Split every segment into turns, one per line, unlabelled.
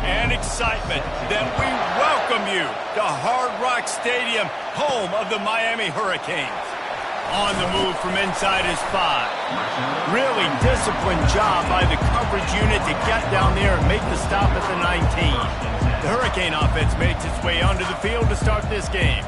and excitement, then we welcome you to Hard Rock Stadium, home of the Miami Hurricanes. On the move from inside his 5. Really disciplined job by the coverage unit to get down there and make the stop at the 19. The Hurricane offense makes its way onto the field to start this game.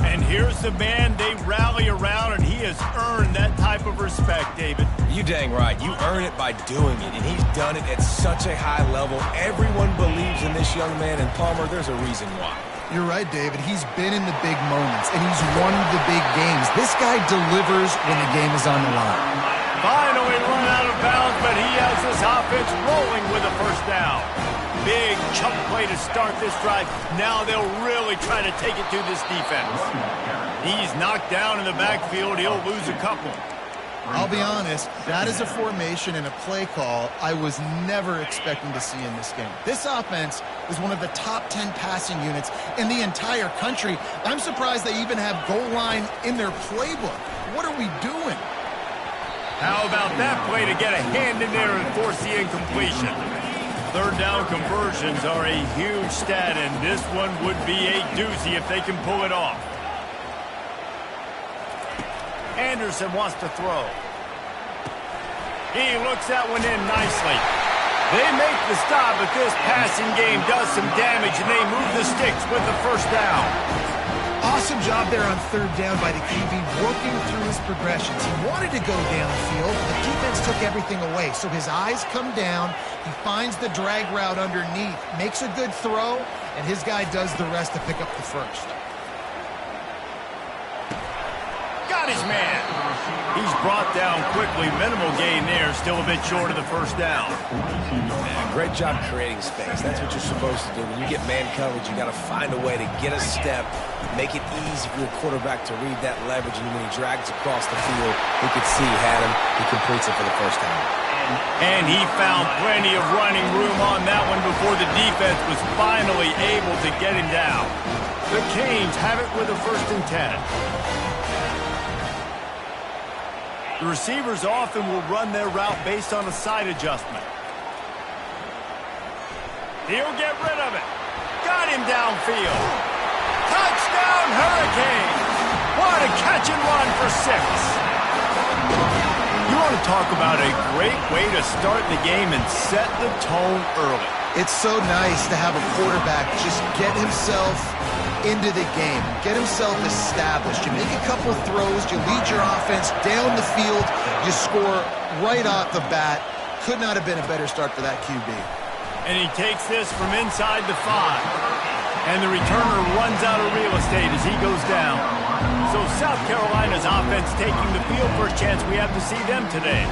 And here's the man they rally around, and he has earned that type of respect, David.
You dang right. You earn it by doing it, and he's done it at such a high level. Everyone believes in this young man, and Palmer, there's a reason why.
You're right, David. He's been in the big moments, and he's won the big games. This guy delivers when the game is on the line.
Finally run out of bounds, but he has this offense rolling with a first down. Big chunk play to start this drive. Now they'll really try to take it to this defense. He's knocked down in the backfield. He'll lose a couple.
I'll be honest, that is a formation and a play call I was never expecting to see in this game. This offense is one of the top 10 passing units in the entire country. I'm surprised they even have goal line in their playbook. What are we doing?
How about that play to get a hand in there and force the incompletion? Third down conversions are a huge stat, and this one would be a doozy if they can pull it off. Anderson wants to throw. He looks that one in nicely. They make the stop, but this passing game does some damage, and they move the sticks with the first down.
Awesome job there on third down by the QB, working through his progressions. He wanted to go downfield, but the defense took everything away. So his eyes come down, he finds the drag route underneath, makes a good throw, and his guy does the rest to pick up the first.
Got his man. He's brought down quickly. Minimal gain there, still a bit short of the first down.
Man, great job creating space. That's what you're supposed to do. When you get man coverage, you got to find a way to get a step, make it easy for your quarterback to read that leverage, and when he drags across the field, he could see he had him. He completes it for the first time.
And he found plenty of running room on that one before the defense was finally able to get him down. The Canes have it with a 1st and 10. The receivers often will run their route based on a side adjustment. He'll get rid of it. Got him downfield. Touchdown, Hurricanes! What a catch and run for 6. You want to talk about a great way to start the game and set the tone early.
It's so nice to have a quarterback just get himself into the game, get himself established. You make a couple throws, you lead your offense down the field, you score right off the bat. Could not have been a better start for that QB.
And he takes this from inside the 5. And the returner runs out of real estate as he goes down. So South Carolina's offense taking the field for a chance. We have to see them today.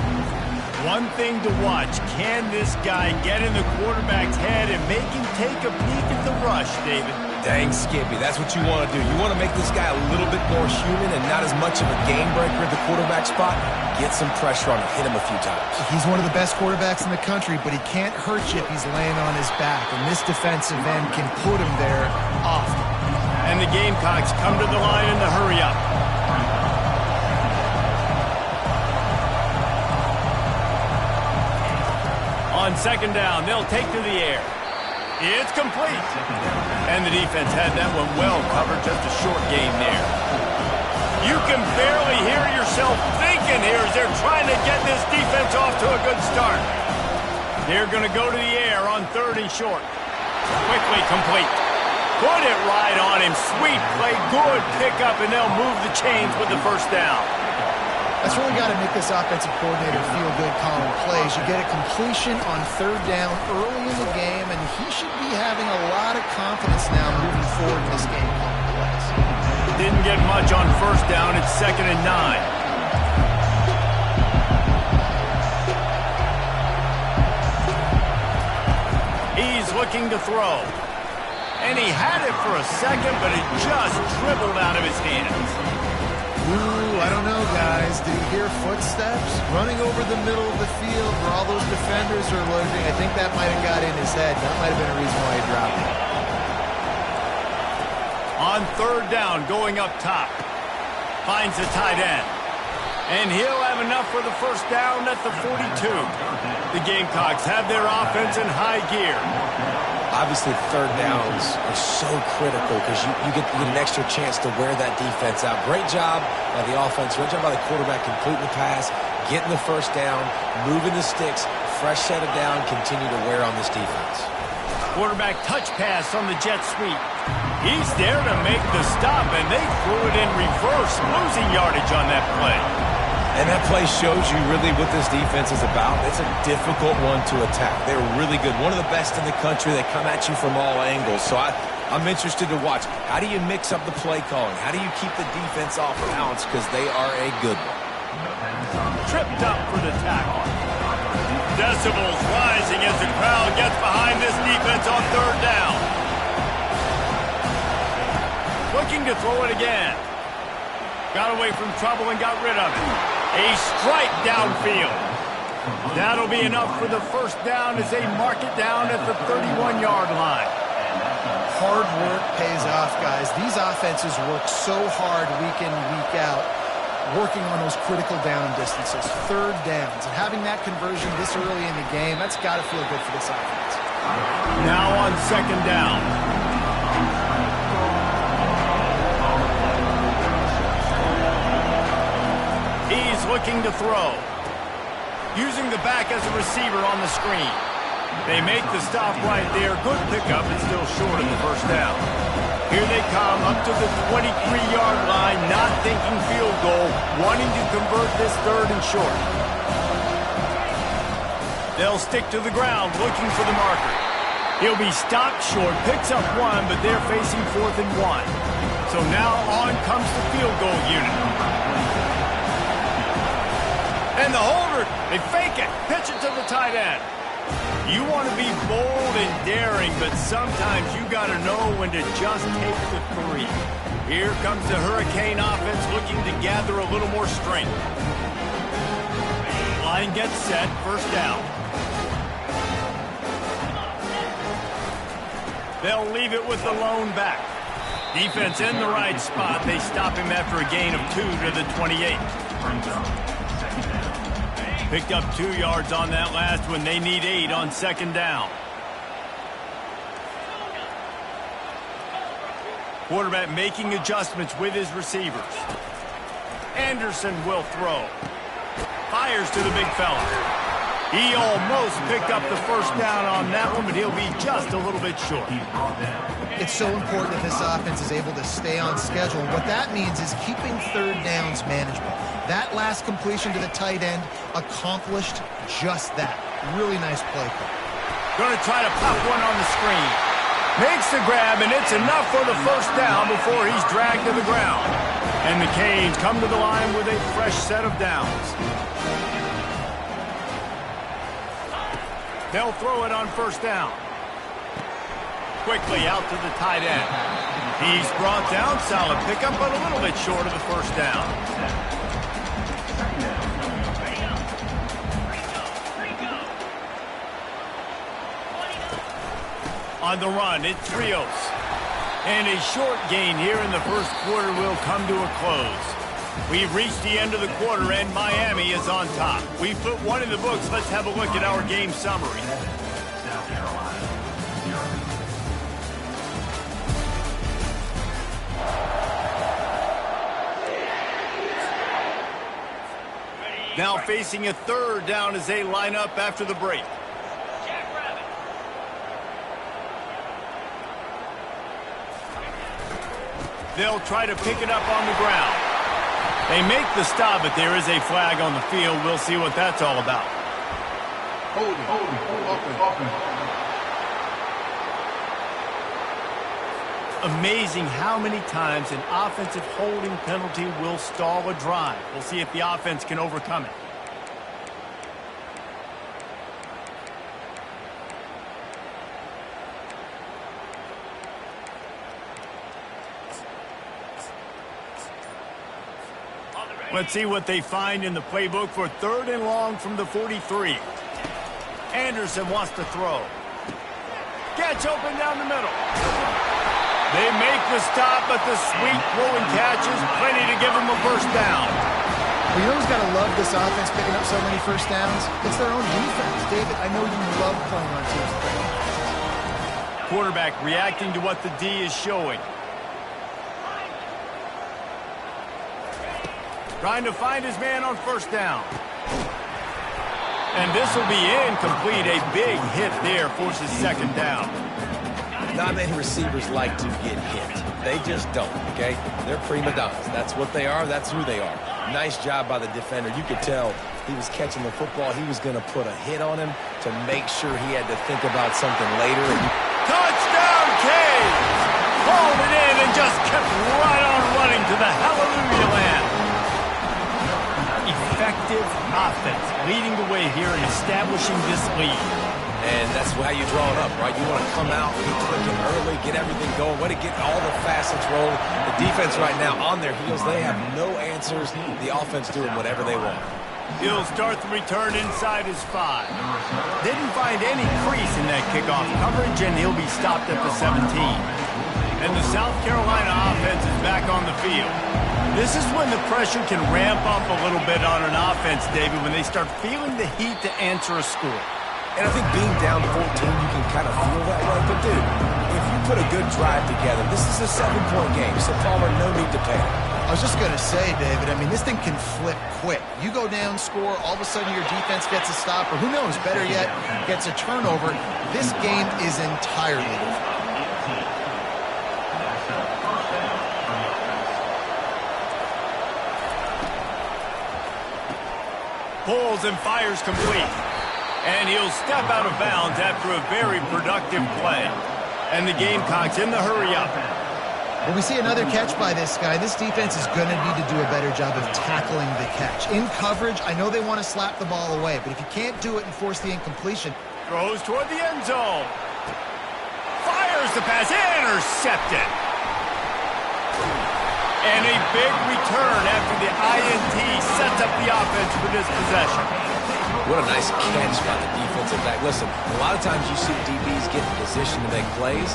One thing to watch, can this guy get in the quarterback's head and make him take a peek at the rush, David?
Dang, Skippy, that's what you want to do. You want to make this guy a little bit more human and not as much of a game breaker at the quarterback spot. Get some pressure on him, hit him a few times.
He's one of the best quarterbacks in the country, but he can't hurt you if he's laying on his back, and this defensive end can put him there often.
And the Gamecocks come to the line in the hurry-up. On 2nd down, they'll take to the air. It's complete. And the defense had that one well covered, just a short gain there. You can barely hear yourself thinking here as they're trying to get this defense off to a good start. They're going to go to the air on 3rd and short. Quickly complete. Put it right on him. Sweet play, good pickup, and they'll move the chains with the first down.
That's really got to make this offensive coordinator feel good calling plays. You get a completion on 3rd down early in the game, and he should be having a lot of confidence now moving forward in this game calling plays.
Didn't get much on 1st down. It's 2nd and 9. He's looking to throw. And he had it for a second, but it just dribbled out of his hands.
Ooh, I don't know, guys. Did he hear footsteps running over the middle of the field where all those defenders are lurking? I think that might have got in his head. That might have been a reason why he dropped it.
On 3rd down, going up top. Finds the tight end. And he'll have enough for the first down at the 42. The Gamecocks have their offense in high gear.
Obviously, third downs are so critical because you get an extra chance to wear that defense out. Great job by the offense. Great job by the quarterback completing the pass, getting the first down, moving the sticks, fresh set of down, continue to wear on this defense.
Quarterback touch pass on the jet sweep. He's there to make the stop, and they threw it in reverse, losing yardage on that play.
And that play shows you really what this defense is about. It's a difficult one to attack. They're really good. One of the best in the country. They come at you from all angles. So I'm interested to watch. How do you mix up the play calling? How do you keep the defense off balance? Because they are a good one.
Tripped up for the tackle. Decibels rising as the crowd gets behind this defense on third down. Looking to throw it again. Got away from trouble and got rid of it. A strike downfield. That'll be enough for the first down as they mark it down at the 31-yard line.
Hard work pays off, guys. These offenses work so hard week in, week out, working on those critical down distances, third downs. And having that conversion this early in the game, that's got to feel good for this offense.
Now on second down. He's looking to throw. Using the back as a receiver on the screen. They make the stop right there. Good pickup and still short of the first down. Here they come up to the 23-yard line, not thinking field goal, wanting to convert this third and short. They'll stick to the ground, looking for the marker. He'll be stopped short, picks up one, but they're facing 4th and 1. So now on comes the field goal unit. And the holder, they fake it, pitch it to the tight end. You want to be bold and daring, but sometimes you got to know when to just take the 3. Here comes the Hurricane offense looking to gather a little more strength. Line gets set, first down. They'll leave it with the lone back. Defense in the right spot. They stop him after a gain of 2 to the 28. Picked up 2 yards on that last one. They need 8 on second down. Quarterback making adjustments with his receivers. Anderson will throw. Fires to the big fella. He almost picked up the first down on that one, but he'll be just a little bit short.
It's so important that this offense is able to stay on schedule. And what that means is keeping third downs manageable. That last completion to the tight end accomplished just that. Really nice play call.
Going to try to pop one on the screen. Makes the grab, and it's enough for the first down before he's dragged to the ground. And the Canes come to the line with a fresh set of downs. They'll throw it on first down. Quickly out to the tight end. He's brought down, solid pickup, but a little bit short of the first down. On the run, it's Rios. And a short gain here in the first quarter will come to a close. We've reached the end of the quarter, and Miami is on top. We've put one in the books. Let's have a look at our game summary. Now facing a third down as they line up after the break. They'll try to pick it up on the ground. They make the stop, but there is a flag on the field. We'll see what that's all about.
Hold it.
Amazing how many times an offensive holding penalty will stall a drive. We'll see if the offense can overcome it. Let's see what they find in the playbook for third and long from the 43. Anderson wants to throw. Gets open down the middle. They make the stop, but the sweet rolling catch is plenty to give them a first down.
Well, you know who's got to love this offense picking up so many first downs? It's their own defense. David, I know you love playing on teams.
Quarterback reacting to what the D is showing. Trying to find his man on first down. And this will be incomplete. A big hit there forces second down.
Not many receivers like to get hit. They just don't, okay? They're prima donnas. That's what they are. That's who they are. Nice job by the defender. You could tell he was catching the football. He was going to put a hit on him to make sure he had to think about something later.
Touchdown, Cage! Hauled it in and just kept right on running to the hallelujah land. Effective offense leading the way here and establishing this lead.
And that's how you draw it up, right? You want to come out, be clicking early, get everything going, way to get all the facets rolling. The defense right now on their heels, they have no answers. The offense doing whatever they want.
He'll start the return inside his 5. Didn't find any crease in that kickoff coverage, and he'll be stopped at the 17. And the South Carolina offense is back on the field. This is when the pressure can ramp up a little bit on an offense, David, when they start feeling the heat to answer a score.
And I think being down 14, you can kind of feel that way. But, dude, if you put a good drive together, this is a 7-point game, so Palmer, no need to panic.
I was just going to say, David, I mean, this thing can flip quick. You go down, score, all of a sudden your defense gets a stop, or who knows, better yet, gets a turnover. This game is entirely different.
Pulls and fires complete. And he'll step out of bounds after a very productive play. And the Gamecocks in the hurry-up.
Well, we see another catch by this guy. This defense is going to need to do a better job of tackling the catch. In coverage, I know they want to slap the ball away, but if you can't do it and force the incompletion.
Throws toward the end zone. Fires the pass. Intercepted. And a big return after the INT sets up the offense for this possession.
What a nice catch by the defensive back. Listen, a lot of times you see DBs get in position to make plays,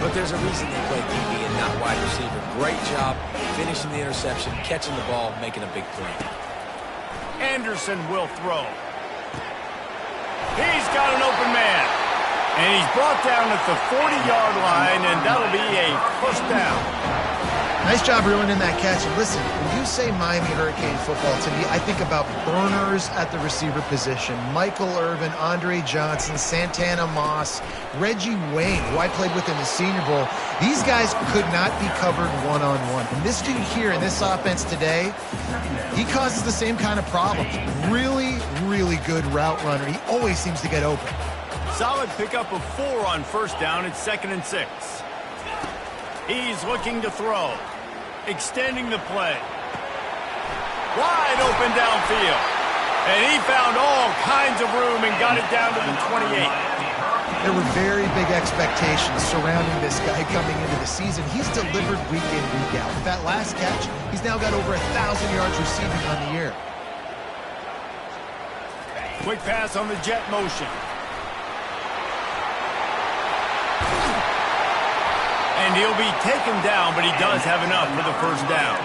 but there's a reason they play DB and not wide receiver. Great job finishing the interception, catching the ball, making a big play.
Anderson will throw. He's got an open man. And he's brought down at the 40-yard line, and that'll be a first down.
Nice job ruining that catch. And listen, when you say Miami Hurricane football, to me, I think about burners at the receiver position. Michael Irvin, Andre Johnson, Santana Moss, Reggie Wayne, who I played with in the Senior Bowl. These guys could not be covered one-on-one. And this dude here in this offense today, he causes the same kind of problems. Really, really good route runner. He always seems to get open.
Solid pickup of 4 on first down. It's 2nd and 6. He's looking to throw. Extending the play. Wide open downfield. And he found all kinds of room and got it down to the 28.
There were very big expectations surrounding this guy coming into the season. He's delivered week in, week out. With that last catch, he's now got over 1,000 yards receiving on the year.
Quick pass on the jet motion. And he'll be taken down, but he does have enough for the first down.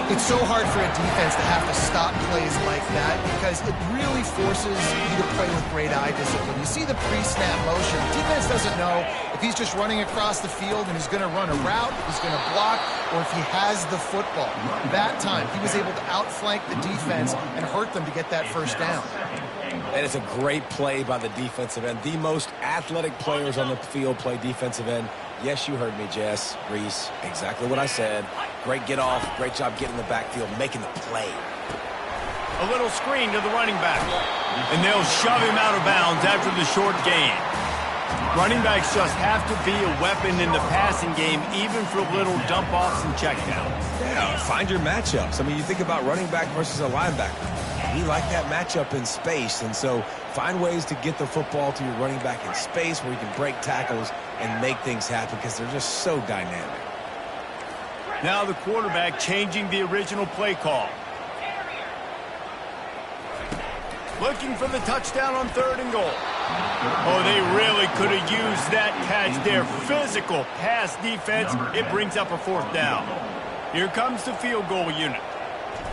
It's so hard for a defense to have to stop plays like that because it really forces you to play with great eye discipline. You see the pre-snap motion. The defense doesn't know if he's just running across the field and he's going to run a route, he's going to block, or if he has the football. That time, he was able to outflank the defense and hurt them to get that first down.
And it's a great play by the defensive end. The most athletic players on the field play defensive end. Yes, you heard me, Jess, Reese. Exactly what I said. Great get off. Great job getting in the backfield, making the play.
A little screen to the running back. And they'll shove him out of bounds after the short gain. Running backs just have to be a weapon in the passing game, even for little dump-offs and checkdowns.
Yeah, find your matchups. I mean, you think about running back versus a linebacker. We like that matchup in space, and so find ways to get the football to your running back in space where you can break tackles and make things happen because they're just so dynamic.
Now the quarterback changing the original play call. Looking for the touchdown on 3rd and goal. Oh, they really could have used that catch there. Physical pass defense. It brings up a 4th down. Here comes the field goal unit.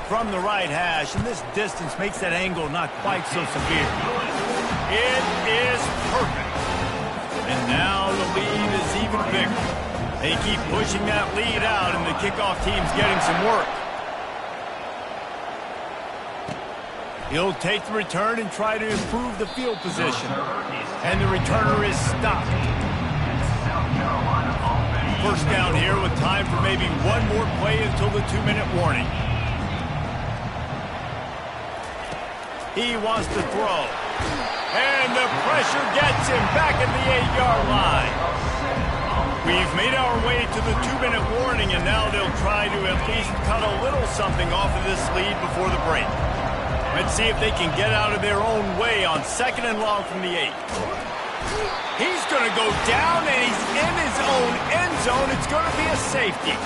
From the right hash, and this distance makes that angle not quite so severe. It is perfect. And now the lead is even bigger. They keep pushing that lead out, and the kickoff team's getting some work. He'll take the return and try to improve the field position. And the returner is stopped. First down here with time for maybe one more play until the 2-minute warning. He wants to throw. And the pressure gets him back at the 8-yard line. We've made our way to the 2-minute warning, and now they'll try to at least cut a little something off of this lead before the break. Let's see if they can get out of their own way on 2nd and long from the 8. He's going to go down, and he's in his own end zone. It's going to be a safety.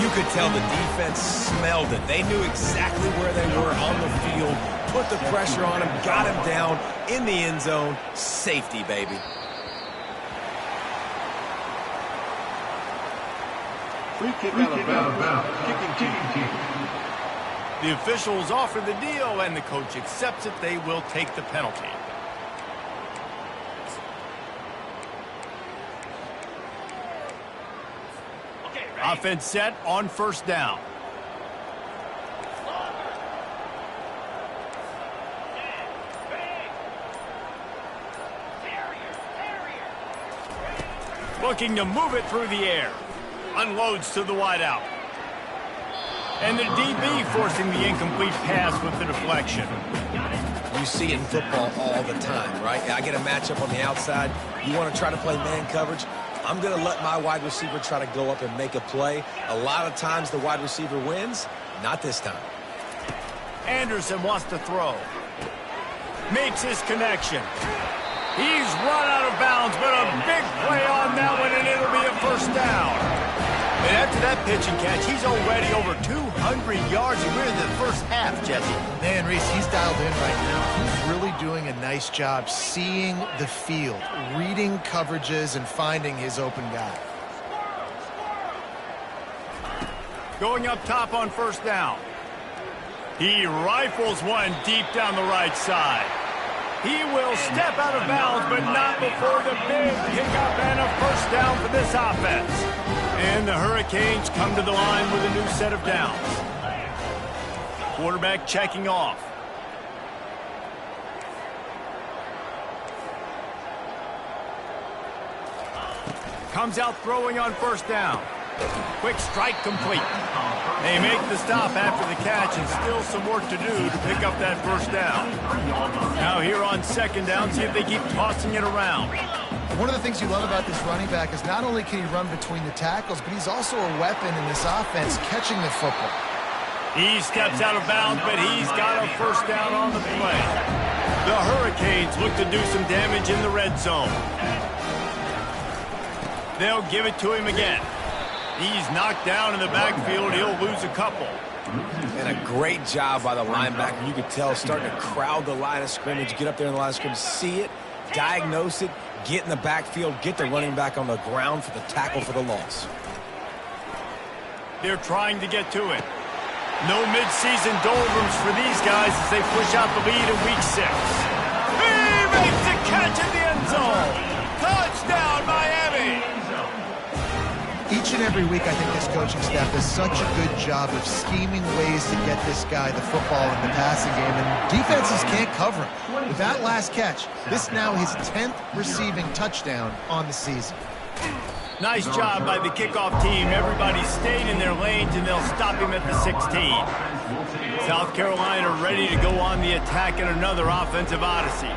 You could tell the defense smelled it. They knew exactly where they were on the field, put the pressure on him, got him down in the end zone. Safety, baby.
Free kick out of bounds. Kicking team.
The officials offer the deal, and the coach accepts it. They will take the penalty. Offense set on first down. Looking to move it through the air. Unloads to the wideout. And the DB forcing the incomplete pass with the deflection.
You see it in football all the time, right? I get a matchup on the outside. You want to try to play man coverage? I'm going to let my wide receiver try to go up and make a play. A lot of times the wide receiver wins. Not this time.
Anderson wants to throw. Makes his connection. He's run out of bounds, but a big play on that one, and it'll be a first down. And after that pitch and catch, he's already over 200 yards, and we're in the first half, Jesse.
Man, Reese, he's dialed in right now. He's really doing a nice job seeing the field, reading coverages, and finding his open guy.
Going up top on first down. He rifles one deep down the right side. He will step out of bounds, but not before the big pickup and a first down for this offense. And the Hurricanes come to the line with a new set of downs. Quarterback checking off. Comes out throwing on first down. Quick strike complete. They make the stop after the catch, and still some work to do to pick up that first down. Now here on second down, see if they keep tossing it around.
One of the things you love about this running back is not only can he run between the tackles, but he's also a weapon in this offense catching the football.
He steps out of bounds, but he's got a first down on the play. The Hurricanes look to do some damage in the red zone. They'll give it to him again. He's knocked down in the backfield. He'll lose a couple.
And a great job by the linebacker. You could tell starting to crowd the line of scrimmage, get up there in the line of scrimmage, see it, diagnose it, get in the backfield, get the running back on the ground for the tackle for the loss.
They're trying to get to it. No midseason doldrums for these guys as they push out the lead in week 6. He makes the catch in the end zone. Touchdown, Miami.
Each and every week, I think this coaching staff does such a good job of scheming ways to get this guy the football in the passing game, and defenses can't cover him. With that last catch, this now his 10th receiving touchdown on the season.
Nice job by the kickoff team. Everybody stayed in their lanes, and they'll stop him at the 16. South Carolina ready to go on the attack in another offensive odyssey.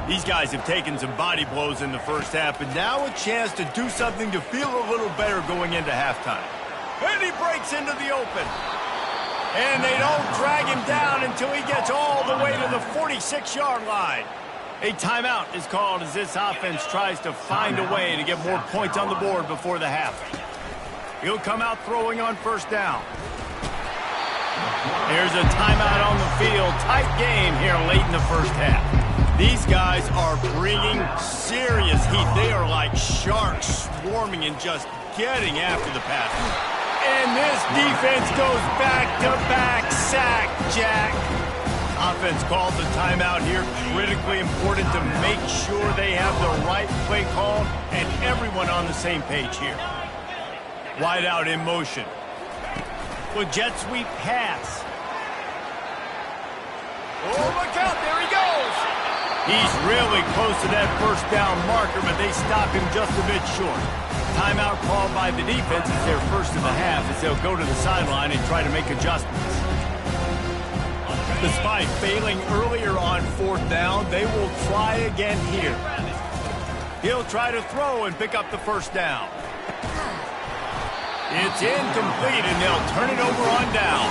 These guys have taken some body blows in the first half, but now a chance to do something to feel a little better going into halftime. And he breaks into the open. And they don't drag him down until he gets all the way to the 46-yard line. A timeout is called as this offense tries to find a way to get more points on the board before the half. He'll come out throwing on first down. There's a timeout on the field. Tight game here late in the first half. These guys are bringing serious heat. They are like sharks swarming and just getting after the pass. And this defense goes back-to-back sack, Jack. Offense calls a timeout here. Critically important to make sure they have the right play call and everyone on the same page here. Wide out in motion. With jet sweep pass. Oh, look out. There he goes. He's really close to that first down marker, but they stop him just a bit short. Timeout called by the defense is their first of the half as they'll go to the sideline and try to make adjustments. Despite failing earlier on fourth down, they will try again here. He'll try to throw and pick up the first down. It's incomplete, and they'll turn it over on down.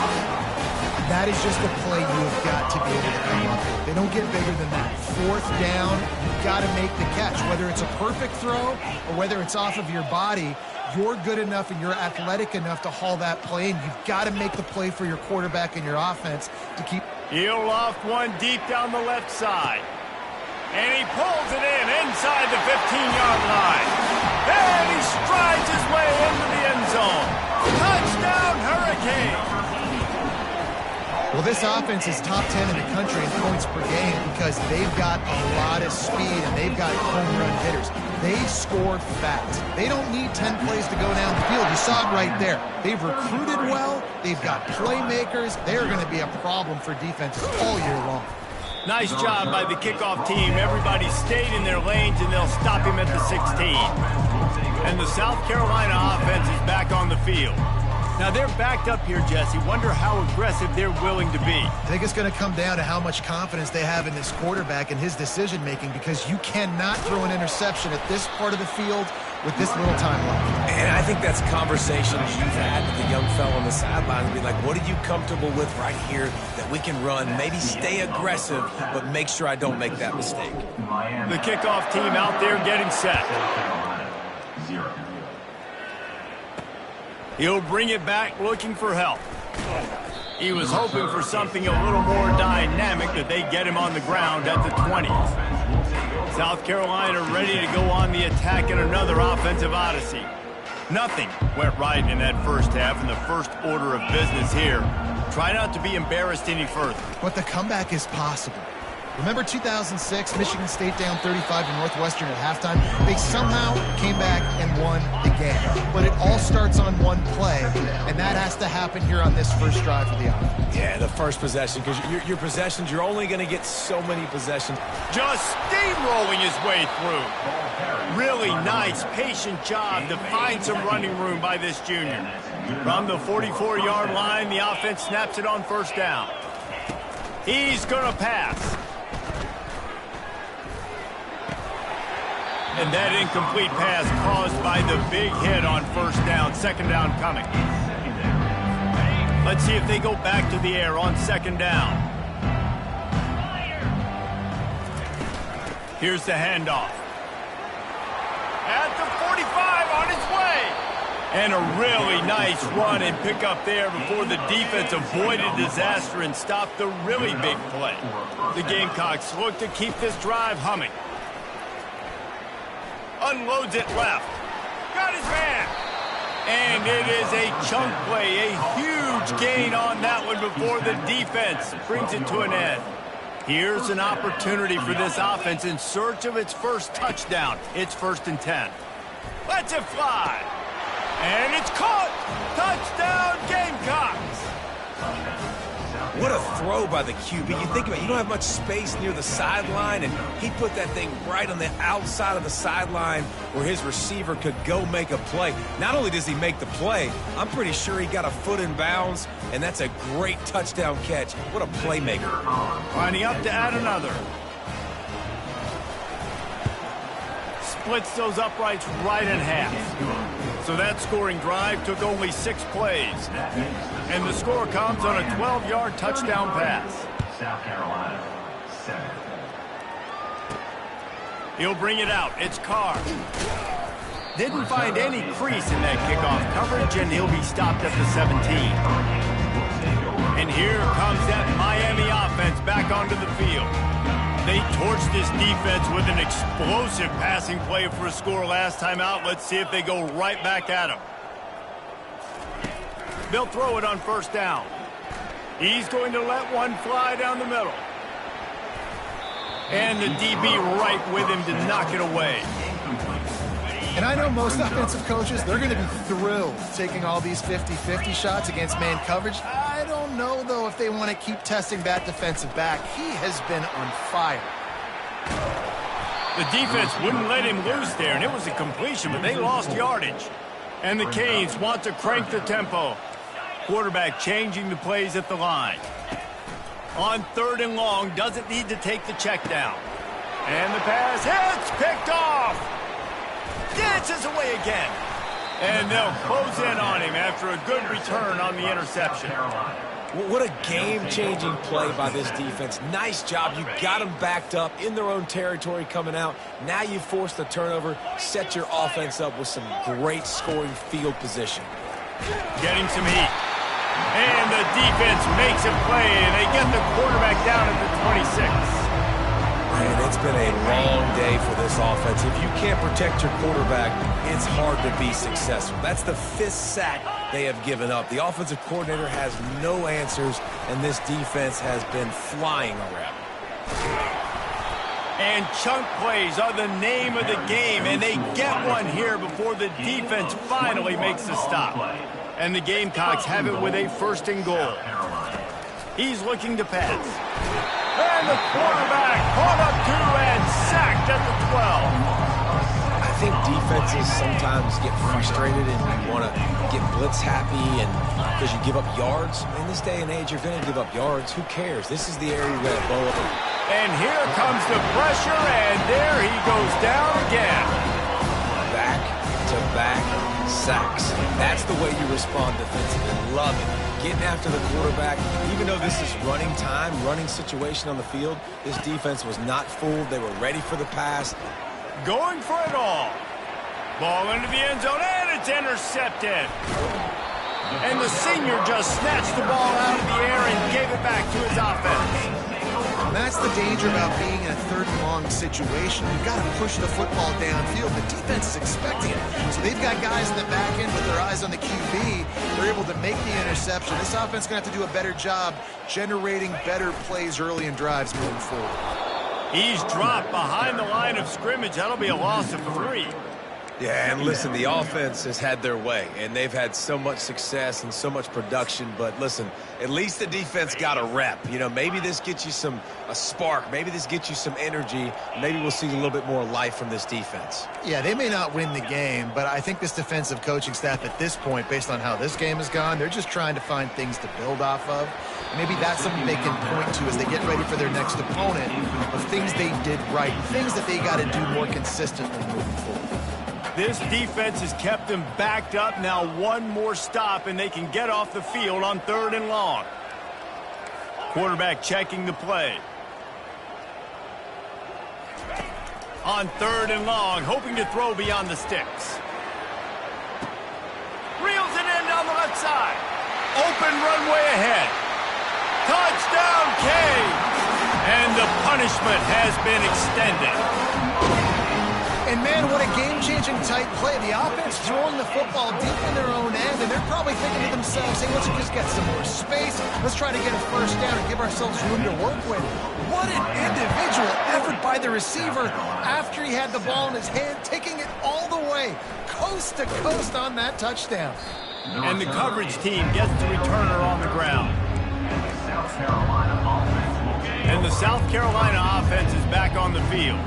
That is just a play you have got to be able to come up with. They don't get bigger than that. Fourth down, you've got to make the catch. Whether it's a perfect throw or whether it's off of your body, you're good enough and you're athletic enough to haul that play in. You've got to make the play for your quarterback and your offense to keep.
He'll loft one deep down the left side. And he pulls it in inside the 15-yard line. And he strides his way into the end zone. Touchdown, Hurricane!
Well, this offense is top 10 in the country in points per game because they've got a lot of speed and they've got home run hitters. They score fast. They don't need 10 plays to go down the field. You saw it right there. They've recruited well. They've got playmakers. They're going to be a problem for defenses all year long.
Nice job by the kickoff team. Everybody stayed in their lanes, and they'll stop him at the 16. And the South Carolina offense is back on the field. Now, they're backed up here, Jesse. Wonder how aggressive they're willing to be.
I think it's going to come down to how much confidence they have in this quarterback and his decision-making because you cannot throw an interception at this part of the field with this little time left.
And I think that's conversations you've had with the young fella on the sidelines. Be like, what are you comfortable with right here that we can run? Maybe stay aggressive, but make sure I don't make that mistake.
The kickoff team out there getting set. He'll bring it back looking for help. He was hoping for something a little more dynamic, that they get him on the ground at the 20. South Carolina ready to go on the attack in another offensive odyssey. Nothing went right in that first half, and the first order of business here. Try not to be embarrassed any further.
But the comeback is possible. Remember 2006, Michigan State down 35 to Northwestern at halftime? They somehow came back and won the game. But it all starts on one play, and that has to happen here on this first drive of the offense.
Yeah, the first possession, because your possessions, you're only going to get so many possessions.
Just steamrolling his way through. Really nice, patient job to find some running room by this junior. From the 44-yard line, the offense snaps it on first down. He's going to pass. And that incomplete pass caused by the big hit on first down. Second down coming. Let's see if they go back to the air on second down. Here's the handoff. At the 45 on its way. And a really nice run and pick up there before the defense avoided disaster and stopped the really big play. The Gamecocks look to keep this drive humming. Unloads it left. Got his man. And it is a chunk play, a huge gain on that one before the defense brings it to an end. Here's an opportunity for this offense in search of its first touchdown. It's 1st and 10. Lets it fly. And it's caught. Touchdown, Gamecocks.
What a throw by the QB. You think about it, you don't have much space near the sideline, and he put that thing right on the outside of the sideline where his receiver could go make a play. Not only does he make the play, I'm pretty sure he got a foot in bounds, and that's a great touchdown catch. What a playmaker.
Lining up to add another. Splits those uprights right in half. So that scoring drive took only 6 plays. And the score comes on a 12-yard touchdown pass.
South Carolina, 7.
He'll bring it out. It's Carr. Didn't find any crease in that kickoff coverage, and he'll be stopped at the 17. And here comes that Miami offense back onto the field. They torched this defense with an explosive passing play for a score last time out. Let's see if they go right back at him. They'll throw it on first down. He's going to let one fly down the middle. And the DB right with him to knock it away.
And I know most offensive coaches, they're going to be thrilled taking all these 50-50 shots against man coverage. I don't know, though, if they want to keep testing that defensive back. He has been on fire.
The defense wouldn't let him loose there, and it was a completion, but they lost yardage. And the Canes want to crank the tempo. Quarterback changing the plays at the line. On 3rd and long, doesn't need to take the check down. And the pass hits, picked off. Dances away again. And they'll close in on him after a good return on the interception.
What a game-changing play by this defense. Nice job. You got them backed up in their own territory coming out. Now you force the turnover, set your offense up with some great scoring field position.
Getting some heat. And the defense makes a play, and they get the quarterback down at the 26.
Man, it's been a long day for this offense. If you can't protect your quarterback, it's hard to be successful. That's the 5th sack they have given up. The offensive coordinator has no answers, and this defense has been flying around.
And chunk plays are the name of the game, and they get one here before the defense finally makes a stop. And the Gamecocks have it with a 1st and goal. He's looking to pass. And the quarterback caught up to and sacked at the 12.
I think defenses sometimes get frustrated and you want to get blitz happy and because you give up yards. In this day and age, you're going to give up yards. Who cares? This is the area you're going to blow up.
And here comes the pressure, and there he goes down again.
Back-to-back sacks. That's the way you respond defensively. Love it. Getting after the quarterback. Even though this is running time, running situation on the field, this defense was not fooled. They were ready for the pass.
Going for it all. Ball into the end zone, and it's intercepted. And the senior just snatched the ball out of the air and gave it back to his offense.
And that's the danger about being in a 3rd and long situation. You've got to push the football downfield. The defense is expecting it. So they've got guys in the back end with their eyes on the QB. They're able to make the interception. This offense is going to have to do a better job generating better plays early in drives moving forward.
He's dropped behind the line of scrimmage. That'll be a loss of 3.
Yeah, and listen, the offense has had their way, and they've had so much success and so much production. But listen, at least the defense got a rep. You know, maybe this gets you a spark. Maybe this gets you some energy. Maybe we'll see a little bit more life from this defense.
Yeah, they may not win the game, but I think this defensive coaching staff at this point, based on how this game has gone, they're just trying to find things to build off of. Maybe that's something they can point to as they get ready for their next opponent of things they did right, things that they got to do more consistently moving forward.
This defense has kept them backed up. Now one more stop, and they can get off the field on 3rd and long. Quarterback checking the play. On 3rd and long, hoping to throw beyond the sticks. Reels it in down the left side. Open runway ahead. Touchdown, Canes! And the punishment has been extended.
And, man, what a game-changing type play. The offense throwing the football deep in their own end, and they're probably thinking to themselves, hey, let's just get some more space. Let's try to get a 1st down and give ourselves room to work with. What an individual effort by the receiver after he had the ball in his hand, taking it all the way, coast to coast on that touchdown.
And the coverage team gets the returner on the ground. And the South Carolina offense is back on the field.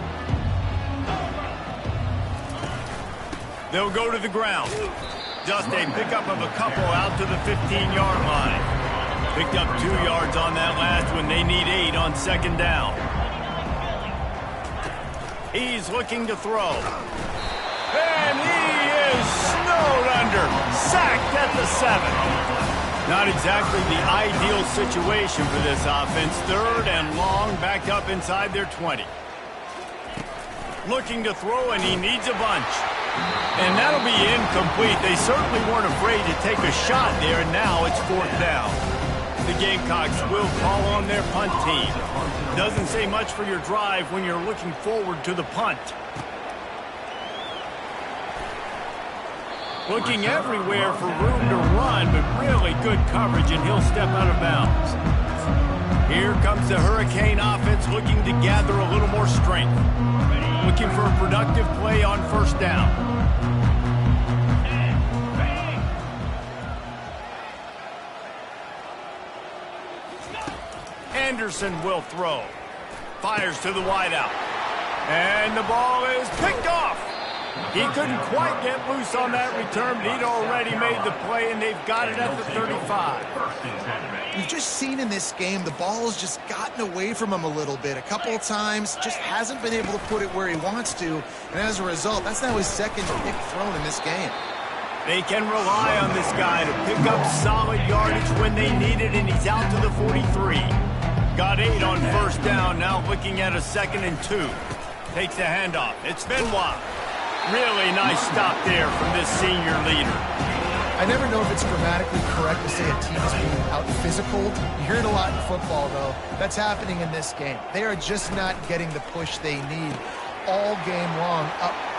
They'll go to the ground. Just a pickup of a couple out to the 15-yard line. Picked up 2 yards on that last one. They need 8 on 2nd down. He's looking to throw. And he is snowed under. Sacked at the 7. Not exactly the ideal situation for this offense. 3rd and long, backed up inside their 20. Looking to throw, and he needs a bunch. And that'll be incomplete. They certainly weren't afraid to take a shot there, and now it's 4th down. The Gamecocks will call on their punt team. Doesn't say much for your drive when you're looking forward to the punt. Looking everywhere for room to run, but really good coverage, and he'll step out of bounds. Here comes the Hurricane offense looking to gather a little more strength. Looking for a productive play on first down. Anderson will throw. Fires to the wideout. And the ball is picked off. He couldn't quite get loose on that return, but he'd already made the play, and they've got it at the 35.
We've just seen in this game the ball's just gotten away from him a little bit. A couple of times, just hasn't been able to put it where he wants to, and as a result, that's now his second pick thrown in this game.
They can rely on this guy to pick up solid yardage when they need it, and he's out to the 43. Got 8 on first down, now looking at a 2nd and 2. Takes the handoff. It's Benoit. Really nice stop there from this senior leader.
I never know if it's grammatically correct to say a team is being out-physical. You hear it a lot in football, though. That's happening in this game. They are just not getting the push they need all game long.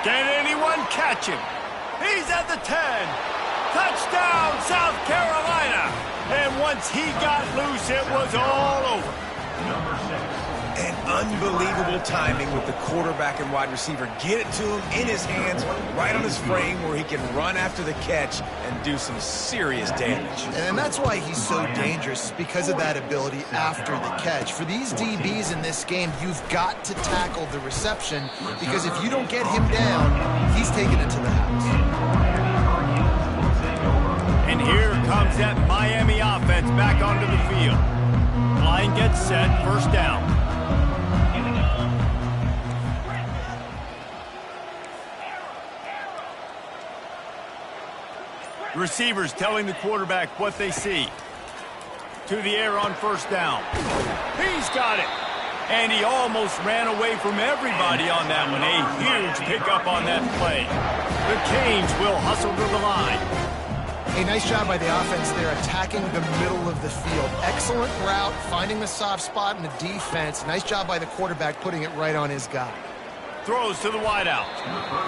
Can anyone catch him? He's at the 10. Touchdown, South Carolina. And once he got loose, it was all over.
And unbelievable timing with the quarterback and wide receiver. Get it to him in his hands, right on his frame where he can run after the catch and do some serious damage.
And that's why he's so dangerous, because of that ability after the catch. For these DBs in this game, you've got to tackle the reception, because if you don't get him down, he's taking it to the house.
And here comes that Miami offense back onto the field. Line gets set, first down. Receivers telling the quarterback what they see. To the air on first down. He's got it. And he almost ran away from everybody on that one. A huge pickup on that play. The Canes will hustle to the line.
A nice job by the offense there, attacking the middle of the field. Excellent route, finding the soft spot in the defense. Nice job by the quarterback, putting it right on his guy.
Throws to the wideout.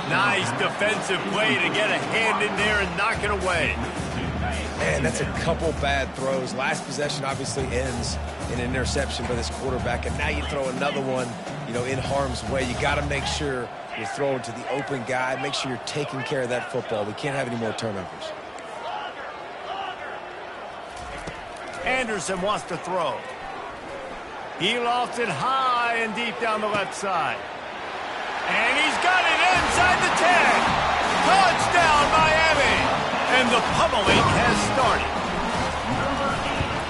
Nice defensive play to get a hand in there and knock it away.
Man, that's a couple bad throws. Last possession obviously ends in an interception by this quarterback, and now you throw another one, in harm's way. You got to make sure you're throwing to the open guy. Make sure you're taking care of that football. We can't have any more turnovers.
Anderson wants to throw. He lofts it high and deep down the left side. And he's got it inside the 10. Touchdown, Miami. And the pummeling has started.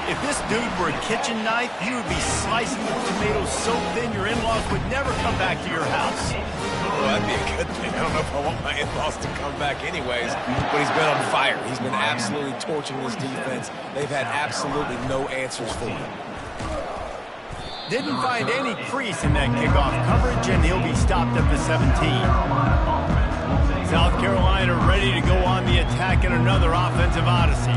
If this dude were a kitchen knife, he would be slicing the tomatoes so thin your in-laws would never come back to your house.
Well, that'd be a good thing. I don't know if I want my in-laws to come back anyways, but he's been on fire. He's been absolutely torching this defense. They've had absolutely no answers for him.
Didn't find any crease in that kickoff coverage, and he'll be stopped at the 17. South Carolina ready to go on the attack in another offensive odyssey.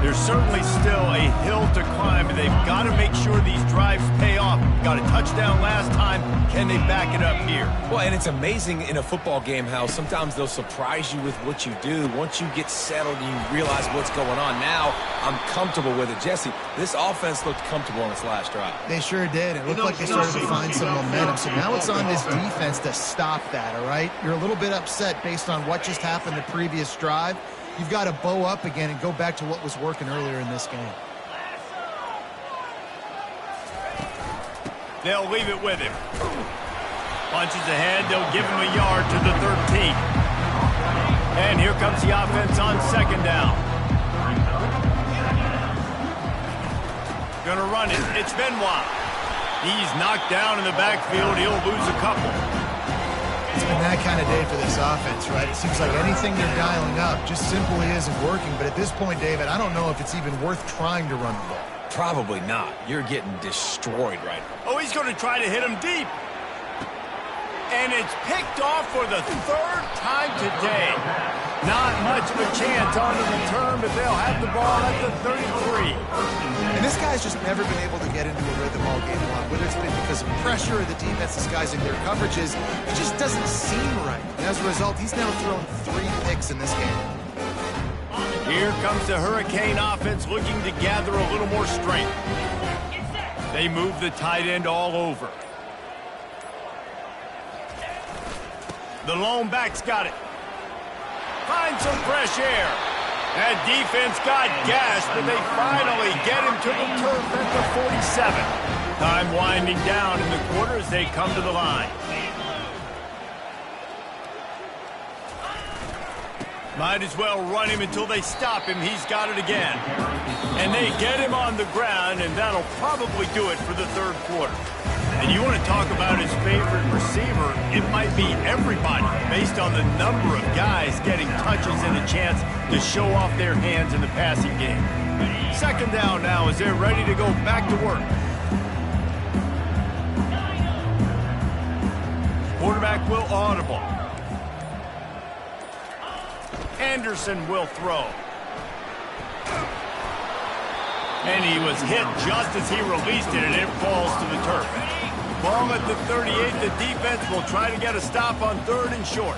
There's certainly still a hill to climb, and they've got to make sure these drives pay off. Got a touchdown last time. Can they back it up here?
Well, and it's amazing in a football game how sometimes they'll surprise you with what you do. Once you get settled and you realize what's going on, now I'm comfortable with it. Jesse, this offense looked comfortable on its last drive.
They sure did. It looked like they started to find some momentum. So now it's on this defense to stop that, all right? You're a little bit upset based on what just happened the previous drive. You've got to bow up again and go back to what was working earlier in this game.
They'll leave it with him. Punches ahead. They'll give him a yard to the 13. And here comes the offense on second down. Gonna run it. It's Benoit. He's knocked down in the backfield. He'll lose a couple.
It's been that kind of day for this offense, right? It seems like anything they're dialing up just simply isn't working. But at this point, David, I don't know if it's even worth trying to run the ball.
Probably not. You're getting destroyed right now.
Oh, he's going to try to hit him deep. And it's picked off for the third time today. Not much of a chance on the return, but they'll have the ball at the 33.
And this guy's just never been able to get into a rhythm all game long, whether it's been because of pressure or the defense disguising their coverages. It just doesn't seem right. And as a result, he's now thrown 3 picks in this game.
Here comes the Hurricane offense looking to gather a little more strength. They move the tight end all over. The lone back's got it. Find some fresh air. That defense got gashed, but they finally get him to the turf at the 47. Time winding down in the quarter as they come to the line. Might as well run him until they stop him. He's got it again. And they get him on the ground, and that'll probably do it for the third quarter. And you want to talk about his favorite receiver, it might be everybody based on the number of guys getting touches and a chance to show off their hands in the passing game. Second down now as they're ready to go back to work. Quarterback will audible. Anderson will throw. And he was hit just as he released it, and it falls to the turf. Ball at the 38. The defense will try to get a stop on third and short.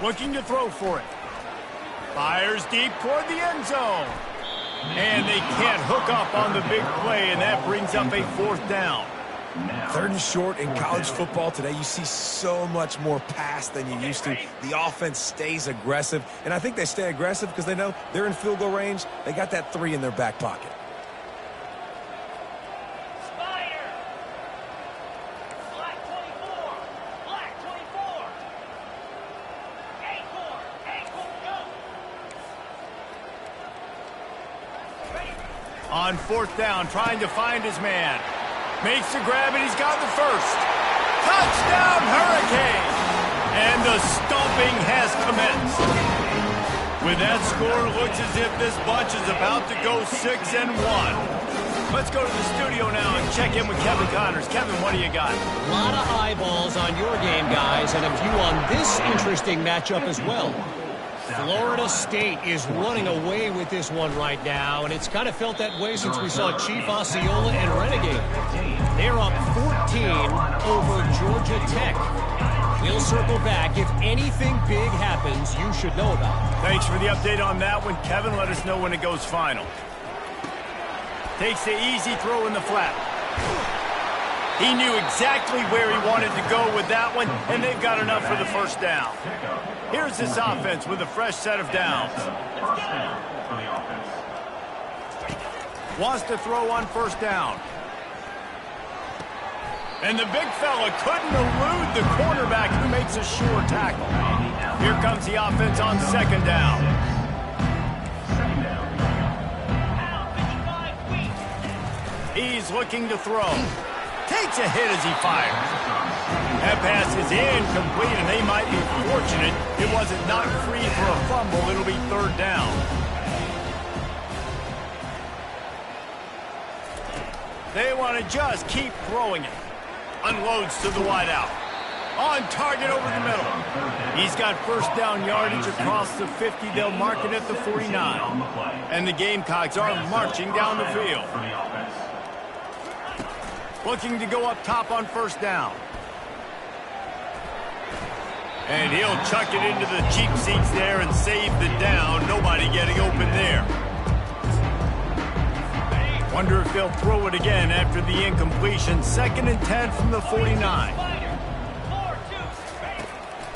Looking to throw for it. Fires deep toward the end zone. And they can't hook up on the big play, and that brings up a fourth down.
Third and short in college football today, you see so much more pass than you used to. The offense stays aggressive, and I think they stay aggressive because they know they're in field goal range. They got that 3 in their back pocket.
On fourth down, trying to find his man. Makes the grab, and he's got the first. Touchdown, Hurricane! And the stomping has commenced. With that score, it looks as if this bunch is about to go 6-1. Let's go to the studio now and check in with Kevin Connors. Kevin, what do you got?
A lot of eyeballs on your game, guys, and a view on this interesting matchup as well. Florida State is running away with this one right now, and it's kind of felt that way since we saw Chief Osceola and Renegade. They're up 14 over Georgia Tech. We'll circle back. If anything big happens, you should know about it.
Thanks for the update on that one, Kevin. Let us know when it goes final. Takes the easy throw in the flat. He knew exactly where he wanted to go with that one, and they've got enough for the first down. Here's this offense with a fresh set of downs. Wants to throw on first down. And the big fella couldn't elude the quarterback who makes a sure tackle. Here comes the offense on second down. He's looking to throw. Takes a hit as he fires. That pass is incomplete, and they might be fortunate it wasn't knocked free for a fumble. It'll be third down. They want to just keep throwing it. Unloads to the wideout. On target over the middle. He's got first down yardage across the 50. They'll mark it at the 49. And the Gamecocks are marching down the field. Looking to go up top on first down. And he'll chuck it into the cheap seats there and save the down. Nobody getting open there. Wonder if they'll throw it again after the incompletion. 2nd and 10 from the 49.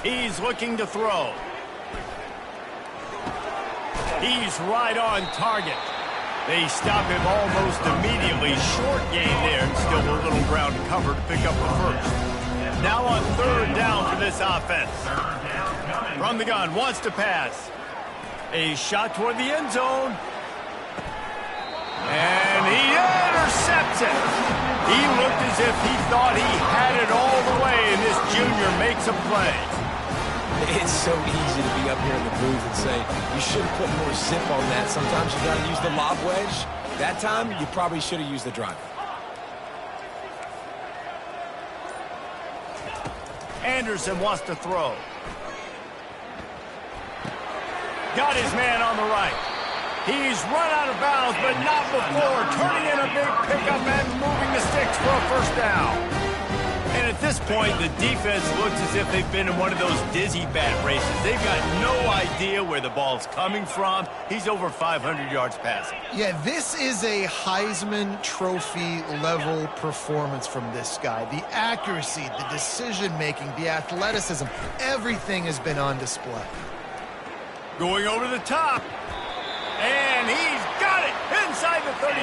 He's looking to throw. He's right on target. They stop him almost immediately. Short gain there, and still a little ground cover to pick up the first. Now on third down for this offense. From the gun, wants to pass. A shot toward the end zone. And he intercepts it. He looked as if he thought he had it all the way, and this junior makes a play.
It's so easy to be up here in the booth and say, you should have put more zip on that. Sometimes you got to use the lob wedge. That time, you probably should have used the driver.
Anderson wants to throw. Got his man on the right. He's run out of bounds, but not before turning in a big pickup and moving the sticks for a first down. And at this this point, the defense looks as if they've been in one of those dizzy bat races. They've got no idea where the ball's coming from. He's over 500 yards passing.
Yeah, this is a Heisman Trophy level performance from this guy. The accuracy, the decision-making, the athleticism, everything has been on display.
Going over the top. And he's got it inside the 35.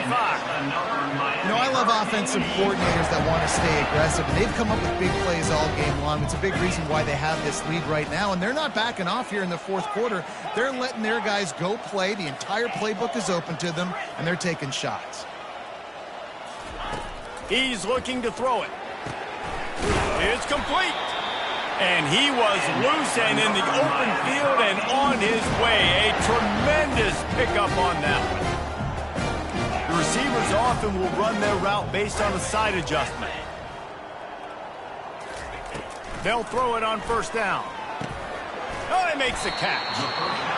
You know, I love offensive coordinators that want to stay aggressive, and they've come up with big plays all game long. It's a big reason why they have this lead right now, and they're not backing off here in the fourth quarter. They're letting their guys go play. The entire playbook is open to them, and they're taking shots.
He's looking to throw it. It's complete. And he was loose and in the open field and on his way. A tremendous pickup on that one. The receivers often will run their route based on a side adjustment. They'll throw it on first down. Oh, he makes the catch.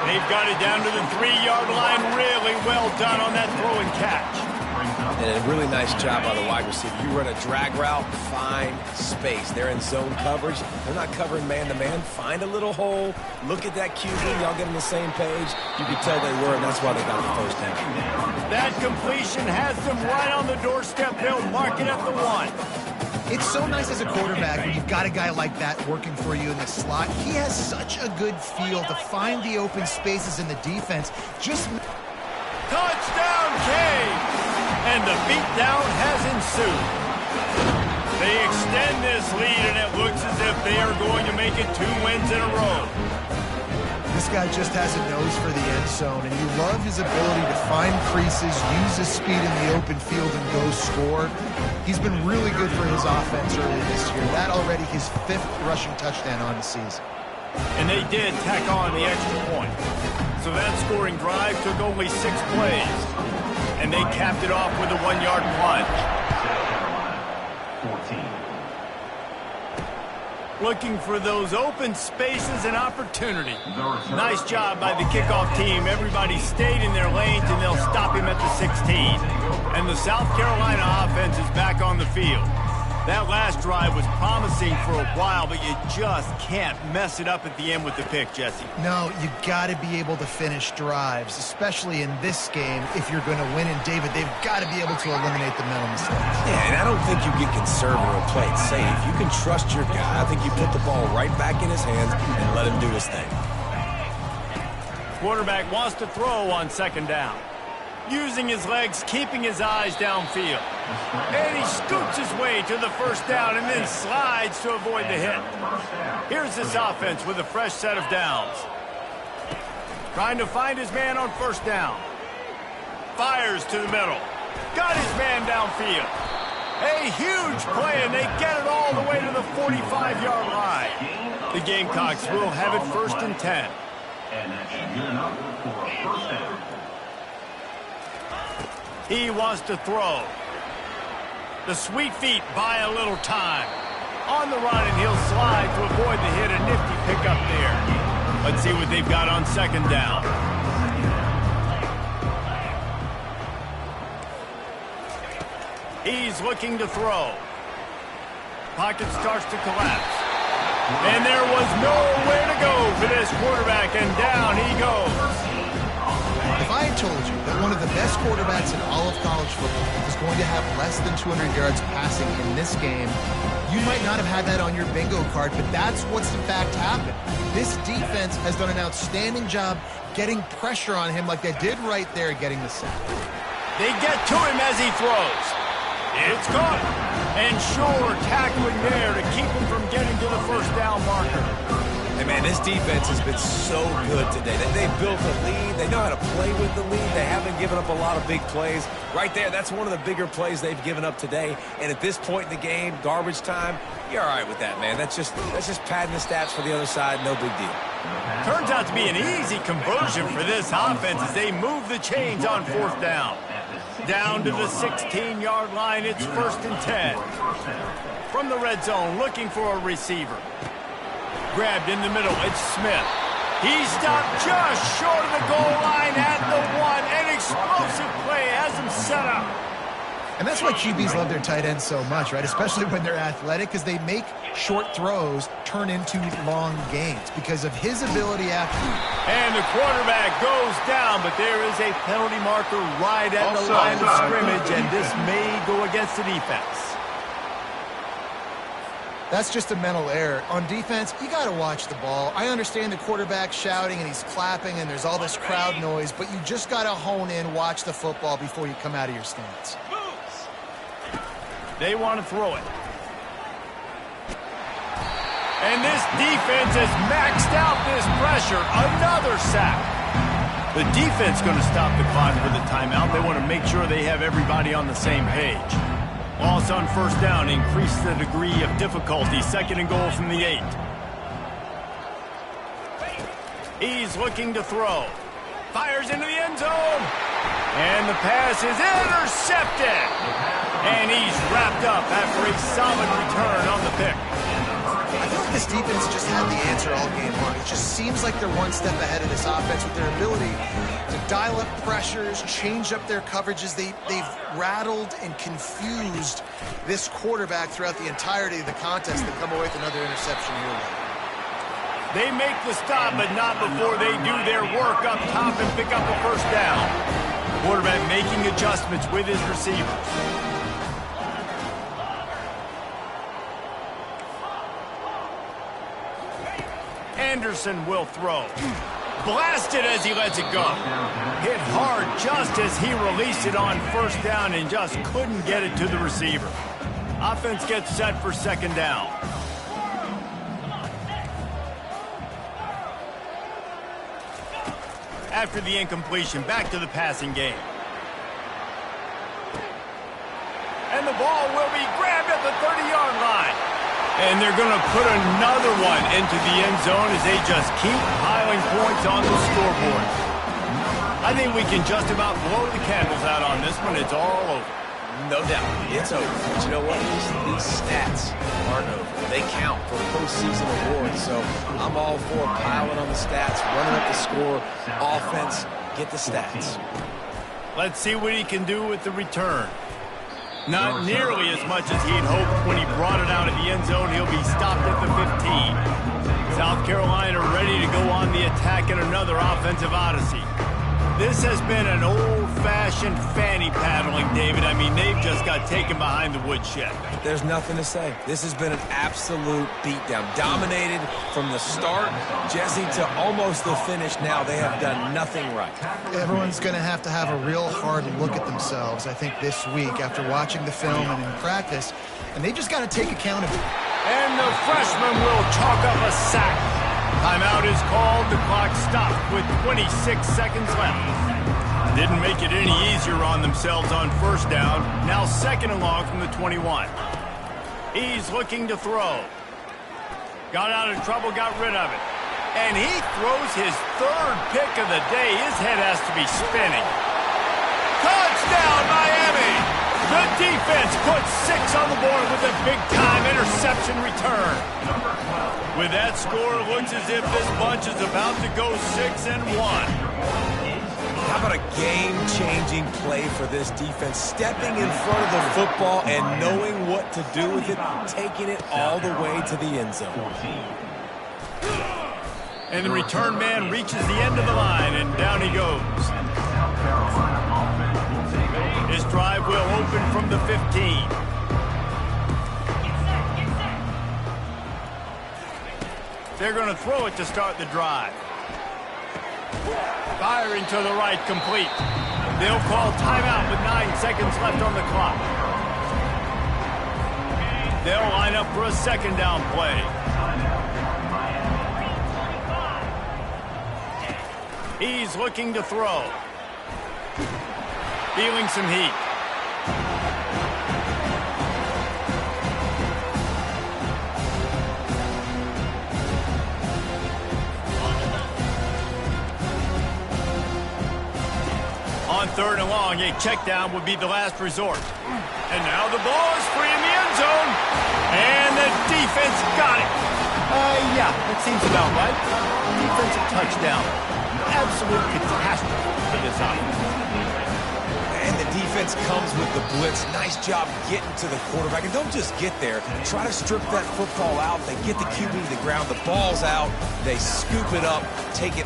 They've got it down to the 3-yard line. Really well done on that throw and catch.
And a really nice job by the wide receiver. You run a drag route, find space. They're in zone coverage. They're not covering man-to-man. Find a little hole. Look at that QB. Y'all get on the same page. You can tell they were, and that's why they got the first down.
That completion has them right on the doorstep. They'll mark it at the 1.
It's so nice as a quarterback when you've got a guy like that working for you in the slot. He has such a good feel to find the open spaces in the defense. Just
touchdown, Cade! And the beatdown has ensued. They extend this lead, and it looks as if they are going to make it 2 wins in a row.
This guy just has a nose for the end zone, and you love his ability to find creases, use his speed in the open field, and go score. He's been really good for his offense early this year. That already his 5th rushing touchdown on the season.
And they did tack on the extra point. So that scoring drive took only 6 plays. And they capped it off with a 1-yard plunge.
14.
Looking for those open spaces and opportunity. Nice job by the kickoff team. Everybody stayed in their lanes, and they'll stop him at the 16. And the South Carolina offense is back on the field. That last drive was promising for a while, but you just can't mess it up at the end with the pick, Jesse.
No, you got to be able to finish drives, especially in this game. If you're going to win, and David, they've got to be able to eliminate the mental mistakes.
Yeah, and I don't think you get conservative or play it safe. You can trust your guy. I think you put the ball right back in his hands and let him do his thing.
Quarterback wants to throw on second down. Using his legs, keeping his eyes downfield. And he scoots his way to the first down and then slides to avoid the hit. Here's this offense with a fresh set of downs. Trying to find his man on first down. Fires to the middle. Got his man downfield. A huge play, and they get it all the way to the 45-yard line. The Gamecocks will have it 1st and 10.
And that should be good enough for a first down.
He wants to throw. The sweet feet buy a little time. On the run, and he'll slide to avoid the hit. A nifty pickup there. Let's see what they've got on second down. He's looking to throw. Pocket starts to collapse. And there was nowhere to go for this quarterback, and down he goes.
If I had told you that one of the best quarterbacks in all of college football is going to have less than 200 yards passing in this game, you might not have had that on your bingo card, but that's what's in fact happened. This defense has done an outstanding job getting pressure on him like they did right there getting the sack.
They get to him as he throws. It's caught. And sure, tackling there to keep him from getting to the first down marker.
Hey, man, this defense has been so good today. They built a lead. They know how to play with the lead. They haven't given up a lot of big plays. Right there, that's one of the bigger plays they've given up today. And at this point in the game, garbage time, you're all right with that, man. That's just padding the stats for the other side. No big deal.
Turns out to be an easy conversion for this offense as they move the chains on fourth down. Down to the 16-yard line, it's 1st and 10. From the red zone, looking for a receiver. Grabbed in the middle, it's Smith. He stopped just short of the goal line at the 1. An explosive play has him set up.
And that's why QBs love their tight ends so much, right? Especially when they're athletic, because they make short throws turn into long gains because of his ability after.
And the quarterback goes down, but there is a penalty marker right at the line of scrimmage, and this may go against the defense.
That's just a mental error. On defense, you got to watch the ball. I understand the quarterback shouting and he's clapping and there's all this crowd noise, but you just got to hone in, watch the football before you come out of your stance.
They want to throw it. And this defense has maxed out this pressure. Another sack. The defense going to stop the clock for the timeout. They want to make sure they have everybody on the same page. Loss on first down, increase the degree of difficulty. Second and goal from the 8. He's looking to throw. Fires into the end zone. And the pass is intercepted. And he's wrapped up after a solid return on the pick.
I feel like this defense just had the answer all game long. It just seems like they're one step ahead of this offense with their ability to dial up pressures, change up their coverages. They've rattled and confused this quarterback throughout the entirety of the contest. They come away with another interception here.
They make the stop, but not before they do their work up top and pick up a first down. Quarterback making adjustments with his receivers. Anderson will throw. Blasted as he lets it go. Hit hard just as he released it on first down and just couldn't get it to the receiver. Offense gets set for second down. After the incompletion, back to the passing game. And the ball will be grabbed at the 30-yard line. And they're going to put another one into the end zone as they just keep piling points on the scoreboard. I think we can just about blow the candles out on this one. It's all over.
No doubt, it's over. But you know what? These stats aren't over. They count for postseason awards. So I'm all for piling on the stats, running up the score, offense, get the stats.
Let's see what he can do with the return. Not nearly as much as he'd hoped when he brought it out of the end zone. He'll be stopped at the 15. South Carolina ready to go on the attack in another offensive odyssey. This has been an old-fashioned fanny paddling, David. I mean, they've just got taken behind the woodshed.
There's nothing to say. This has been an absolute beatdown. Dominated from the start, Jesse, to almost the finish now. They have done nothing right.
Everyone's going to have a real hard look at themselves, I think, this week after watching the film and in practice. And they just got to take accountability.
And the freshman will chalk up a sack. Timeout is called. The clock stopped with 26 seconds left. Didn't make it any easier on themselves on first down. Now second and long from the 21. He's looking to throw. Got out of trouble, got rid of it. And he throws his third pick of the day. His head has to be spinning. Touchdown, Miami! The defense puts 6 on the board with a big-time interception return. With that score, it looks as if this bunch is about to go 6-1.
How about a game-changing play for this defense? Stepping in front of the football and knowing what to do with it, taking it all the way to the end zone.
And the return man reaches the end of the line, and down he goes. His drive will open from the 15. They're going to throw it to start the drive. Firing to the right, complete. They'll call timeout with 9 seconds left on the clock. They'll line up for a second down play. He's looking to throw. Feeling some heat. On third and long, a check down would be the last resort. And now the ball is free in the end zone. And the defense got it. Yeah, that seems about right. Defensive touchdown. Absolute catastrophe for this offense.
And the defense defense comes with the blitz. Nice job getting to the quarterback. And don't just get there. Try to strip that football out. They get the QB to the ground. The ball's out. They scoop it up, take it